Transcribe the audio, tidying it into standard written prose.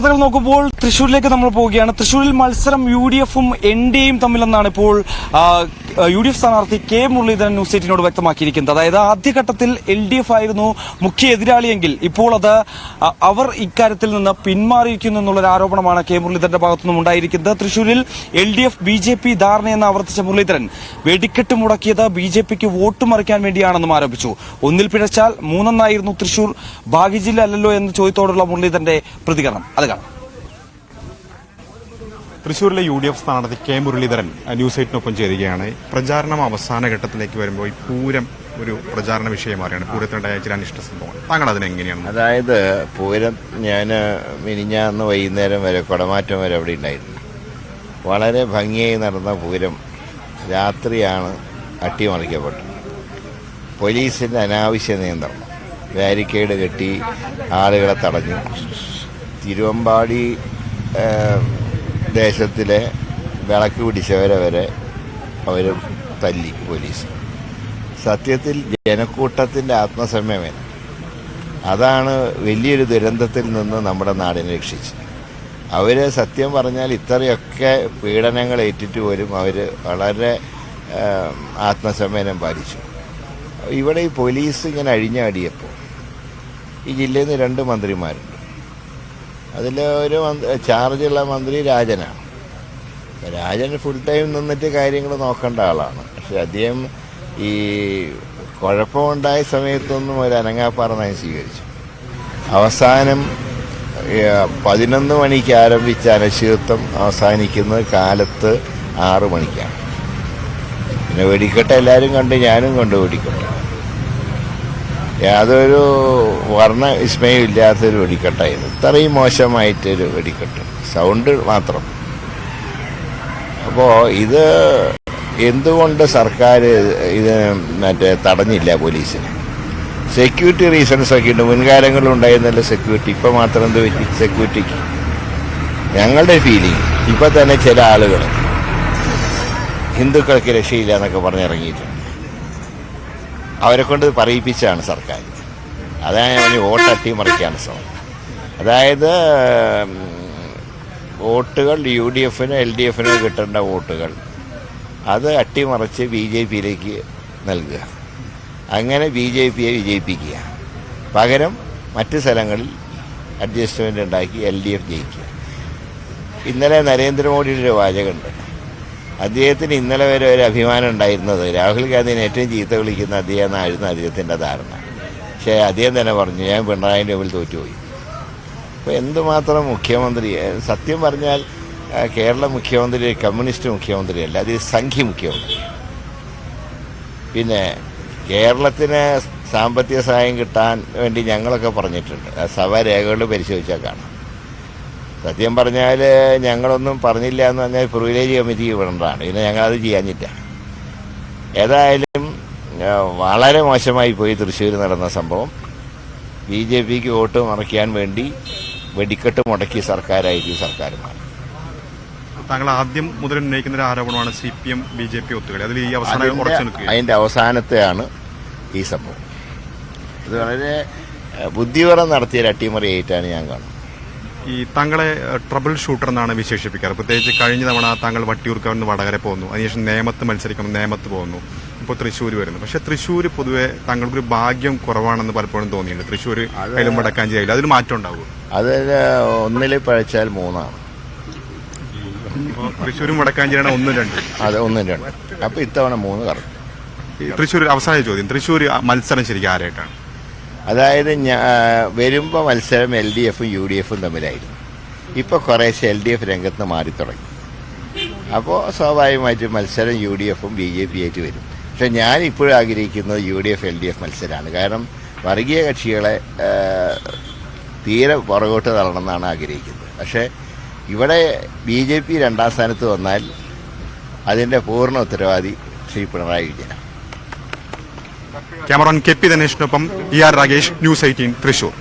വാർത്തകൾ നോക്കുമ്പോൾ തൃശ്ശൂരിലേക്ക് നമ്മൾ പോവുകയാണ്. തൃശ്ശൂരിൽ മത്സരം UDF-ഉം NDA-യും തമ്മിലെന്നാണ് ഇപ്പോൾ UDF സ്ഥാനാർത്ഥി K. മുരളീധരൻ ന്യൂസ് 18നോട് വ്യക്തമാക്കിയിരിക്കുന്നത്. അതായത് ആദ്യഘട്ടത്തിൽ LDF ആയിരുന്നു മുഖ്യ എതിരാളിയെങ്കിൽ ഇപ്പോൾ അത് അവർ ഇക്കാര്യത്തിൽ നിന്ന് പിന്മാറിയിരിക്കുന്നു എന്നുള്ളൊരു ആരോപണമാണ് K. മുരളീധരന്റെ ഭാഗത്തുനിന്നും ഉണ്ടായിരിക്കുന്നത്. തൃശ്ശൂരിൽ LDF BJP ധാരണയെന്ന് ആവർത്തിച്ച മുരളീധരൻ വെടിക്കെട്ട് മുടക്കിയത് BJPക്ക് വോട്ട് മറിക്കാൻ വേണ്ടിയാണെന്നും ആരോപിച്ചു. ഒന്നിൽ പിഴച്ചാൽ മൂന്നെന്നായിരുന്നു തൃശ്ശൂർ ഭാഗ്യജില്ല അല്ലല്ലോ എന്ന ചോദ്യത്തോടുള്ള മുരളീധരന്റെ പ്രതികരണം. അത് കാണാം. തൃശ്ശൂരിലെ UDF സ്ഥാനാർത്ഥി K. മുരളീധരൻ ന്യൂസ് 18നൊപ്പം ചേരുകയാണ്. പ്രചാരണം അവസാന ഘട്ടത്തിലേക്ക് വരുമ്പോൾ ഈ പൂരം ഒരു പ്രചാരണ വിഷയമാറിയാണ്. പൂരത്തിനുണ്ടായ ചില അനിഷ്ട സംഭവങ്ങൾ താങ്കൾ അതിനെങ്ങനെയാണ്? അതായത് പൂരം ഞാൻ മിനിഞ്ഞാന്ന് വൈകുന്നേരം വരെ കുടമാറ്റം വരെ അവിടെ ഉണ്ടായിരുന്നു. വളരെ ഭംഗിയായി നടന്ന പൂരം രാത്രിയാണ് അട്ടിമറിക്കപ്പെട്ടത്. പോലീസിന്റെ അനാവശ്യ നിയന്ത്രണം, ബാരിക്കേഡ് കെട്ടി ആളുകളെ തടഞ്ഞു. തിരുവമ്പാടി ദേശത്തിലെ വിളക്ക് പിടിച്ചവരെ വരെ അവർ തല്ലി പോലീസ്. സത്യത്തിൽ ജനക്കൂട്ടത്തിന്റെ ആത്മസംയമനം അതാണ് വലിയൊരു ദുരന്തത്തിൽ നിന്ന് നമ്മുടെ നാടിനെ രക്ഷിച്ചത്. അവർ സത്യം പറഞ്ഞാൽ ഇത്രയൊക്കെ പീഡനങ്ങൾ ഏറ്റിട്ട് പോലും അവർ വളരെ ആത്മസംയമനം പാലിച്ചു. ഇവിടെ ഈ പോലീസ് ഇങ്ങനെ അഴിഞ്ഞാടിയപ്പോൾ ഈ ജില്ലയിൽ നിന്ന് 2 മന്ത്രിമാരുണ്ട്. അതിൽ ഒരു ചാർജുള്ള മന്ത്രി രാജനാണ്. രാജൻ ഫുൾ ടൈം നിന്നിട്ട് കാര്യങ്ങൾ നോക്കേണ്ട ആളാണ്. പക്ഷെ അദ്ദേഹം ഈ കുഴപ്പമുണ്ടായ സമയത്തൊന്നും ഒരു അനങ്ങാപ്പാറ നയം സ്വീകരിച്ചു. അവസാനം 11 മണിക്ക് ആരംഭിച്ച അനിശ്ചിതത്വം അവസാനിക്കുന്നത് കാലത്ത് 6 മണിക്കാണ്. പിന്നെ വെടിക്കെട്ട് എല്ലാവരും കണ്ട്, ഞാനും കണ്ടു വെടിക്കെട്ട്. യാതൊരു വർണ്ണ വിസ്മയം ഇല്ലാത്തൊരു വെടിക്കെട്ടായിരുന്നു. ഇത്രയും മോശമായിട്ടൊരു വെടിക്കെട്ട്, സൗണ്ട് മാത്രം. അപ്പോൾ ഇത് എന്തുകൊണ്ട് സർക്കാർ ഇത് തടഞ്ഞില്ല പോലീസിന്? സെക്യൂരിറ്റി റീസൺസ് ഒക്കെ ഉണ്ട്. മുൻകാലങ്ങളിൽ ഉണ്ടായിരുന്നല്ലോ സെക്യൂരിറ്റി. ഇപ്പം മാത്രം എന്ത് പറ്റി സെക്യൂരിറ്റിക്ക്? ഞങ്ങളുടെ ഫീലിംഗ് ഇപ്പം തന്നെ ചില ആളുകൾ ഹിന്ദുക്കൾക്ക് രക്ഷയില്ല എന്നൊക്കെ പറഞ്ഞിറങ്ങിയിട്ടുണ്ട്. അവരെ കൊണ്ട് പറയിപ്പിച്ചാണ് സർക്കാർ. അതാണ് വോട്ട് അട്ടിമറിക്കാണ് ശ്രമം. അതായത് വോട്ടുകൾ UDF-ന് LDF-ന് കിട്ടേണ്ട വോട്ടുകൾ അത് അട്ടിമറിച്ച് BJP-യിലേക്ക് നൽകുക. അങ്ങനെ BJP-യെ വിജയിപ്പിക്കുക. പകരം മറ്റ് സ്ഥലങ്ങളിൽ അഡ്ജസ്റ്റ്മെൻ്റ് ഉണ്ടാക്കി LDF ജയിക്കുക. ഇന്നലെ നരേന്ദ്രമോദിയുടെ ഒരു വാചകമുണ്ട്. അദ്ദേഹത്തിന് ഇന്നലെ വരെ ഒരു അഭിമാനം ഉണ്ടായിരുന്നത് രാഹുൽ ഗാന്ധിനെ ഏറ്റവും ചീത്ത വിളിക്കുന്ന അദ്ദേഹം എന്നായിരുന്നു അദ്ദേഹത്തിൻ്റെ ധാരണ. പക്ഷേ അദ്ദേഹം തന്നെ പറഞ്ഞു, ഞാൻ പിണറായിൻ്റെ മുമ്പിൽ തോറ്റുപോയി. അപ്പോൾ എന്തുമാത്രം മുഖ്യമന്ത്രി, സത്യം പറഞ്ഞാൽ കേരള മുഖ്യമന്ത്രി കമ്മ്യൂണിസ്റ്റ് മുഖ്യമന്ത്രിയല്ല, അത് സംഘി മുഖ്യമന്ത്രി. പിന്നെ കേരളത്തിന് സാമ്പത്തിക സഹായം കിട്ടാൻ വേണ്ടി ഞങ്ങളൊക്കെ പറഞ്ഞിട്ടുണ്ട്. സഭാരേഖകൾ പരിശോധിച്ചാൽ കാണാം. സത്യം പറഞ്ഞാൽ ഞങ്ങളൊന്നും പറഞ്ഞില്ല എന്ന് പറഞ്ഞാൽ പ്രിവിലേജ് കമ്മിറ്റിക്ക് വിടേണ്ടതാണ്. പിന്നെ ഞങ്ങളത് ചെയ്യാഞ്ഞില്ല. ഏതായാലും വളരെ മോശമായി പോയി തൃശ്ശൂർ നടന്ന സംഭവം. BJPക്ക് വോട്ട് മറിക്കാൻ വേണ്ടി വെടിക്കെട്ട് മുടക്കി സർക്കാരായിട്ട് സർക്കാരുമാണ്. താങ്കൾ ആദ്യം മുതൽ ഉന്നയിക്കുന്ന ഒരു ആരോപണമാണ് CPM BJP ഒത്തുകളി. അതിൽ ഈ അതിന്റെ അവസാനത്തെയാണ് ഈ സംഭവം. ഇത് വളരെ ബുദ്ധിപരം നടത്തിയ അട്ടിമറിയായിട്ടാണ് ഞാൻ കാണുന്നത്. ഈ താങ്കളെ ട്രബിൾ ഷൂട്ടർ എന്നാണ് വിശേഷിപ്പിക്കാറ്. പ്രത്യേകിച്ച് കഴിഞ്ഞ തവണ താങ്കൾ വട്ടിയൂർക്കാവിൽ നിന്ന് വടകര പോകുന്നു, അതിനുശേഷം നേമത്ത് മത്സരിക്കണം, നേമത്ത് പോകുന്നു, ഇപ്പോൾ തൃശ്ശൂർ വരുന്നു. പക്ഷെ തൃശ്ശൂർ പൊതുവെ താങ്കൾക്കൊരു ഭാഗ്യം കുറവാണെന്ന് പലപ്പോഴും തോന്നിയിട്ടുണ്ട്. തൃശ്ശൂർ അതിലും വടക്കാഞ്ചേരി അതിൽ മാറ്റം ഉണ്ടാവും. അത് 1 പഴച്ചാൽ 3 തൃശ്ശൂരും വടക്കാഞ്ചേരിയാണ് 1-2. അത് 1-2. അപ്പൊ ഇത്തവണ 3 കറക്റ്റ്. തൃശ്ശൂർ അവസാന ചോദ്യം, തൃശ്ശൂർ മത്സരം ശരിക്കും ആരായിട്ടാണ്? അതായത് വരുമ്പോൾ മത്സരം LDF-ഉം UDF-ഉം തമ്മിലായിരുന്നു. ഇപ്പോൾ കുറേശ്ശെ LDF രംഗത്ത് മാറി തുടങ്ങി. അപ്പോൾ സ്വാഭാവികമായിട്ടും മത്സരം UDF-ഉം BJP ആയിട്ട് വരും. പക്ഷെ ഞാൻ ഇപ്പോഴും ആഗ്രഹിക്കുന്നത് UDF-LDF മത്സരമാണ്. കാരണം വർഗീയ കക്ഷികളെ തീരെ പുറകോട്ട് തള്ളണമെന്നാണ് ആഗ്രഹിക്കുന്നത്. പക്ഷേ ഇവിടെ BJP 2ാം സ്ഥാനത്ത് വന്നാൽ അതിൻ്റെ പൂർണ്ണ ഉത്തരവാദി ശ്രീ പിണറായി വിജയനാണ്. Cameraman KP ദിനേശിനൊപ്പം ER Ragesh, news 18 Thrissur.